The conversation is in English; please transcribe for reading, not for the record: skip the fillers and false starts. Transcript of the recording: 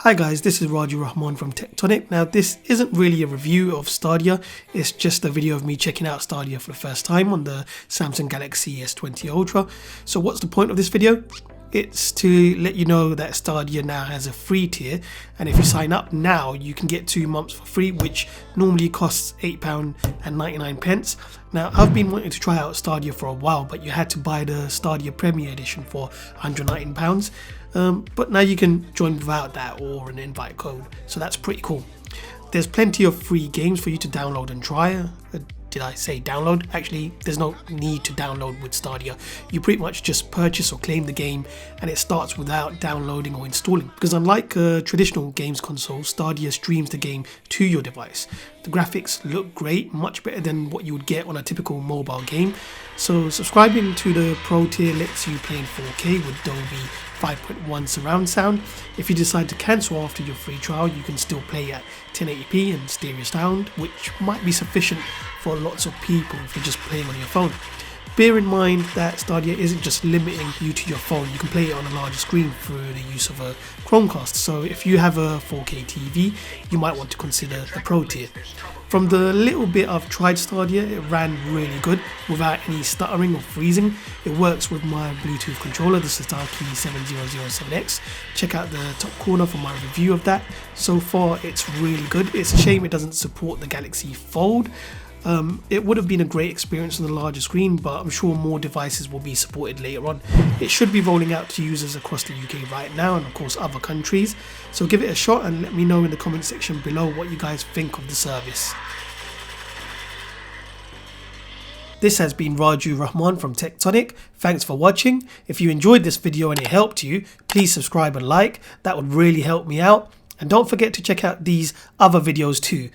Hi guys, this is Raju Rahman from Tectonic. Now this isn't really a review of Stadia, it's just a video of me checking out Stadia for the first time on the Samsung Galaxy S20 Ultra. So what's the point of this video? It's to let you know that Stadia now has a free tier, and if you sign up now you can get 2 months for free, which normally costs £8.99. Now I've been wanting to try out Stadia for a while, but you had to buy the Stadia Premier Edition for £119. But now you can join without that or an invite code, so that's pretty cool. There's plenty of free games for you to download and try. Did I say download? Actually, there's no need to download with Stadia. You pretty much just purchase or claim the game and it starts without downloading or installing. Because unlike a traditional games console, Stadia streams the game to your device. The graphics look great, much better than what you would get on a typical mobile game. So subscribing to the Pro tier lets you play in 4K with Dolby 5.1 surround sound. If you decide to cancel after your free trial, you can still play at 1080p and stereo sound, which might be sufficient for lots of people if you're just playing on your phone. Bear in mind that Stadia isn't just limiting you to your phone, you can play it on a larger screen through the use of a Chromecast. So if you have a 4K TV, you might want to consider the Pro tier. From the little bit I've tried Stadia, it ran really good without any stuttering or freezing. It works with my Bluetooth controller, the Saitake 7007X. Check out the top corner for my review of that. So far it's really good. It's a shame it doesn't support the Galaxy Fold. It would have been a great experience on the larger screen, but I'm sure more devices will be supported later on. It should be rolling out to users across the UK right now and of course other countries. So give it a shot and let me know in the comment section below what you guys think of the service. This has been Raju Rahman from Tectonic. Thanks for watching. If you enjoyed this video and it helped you, please subscribe and like. That would really help me out. And don't forget to check out these other videos too.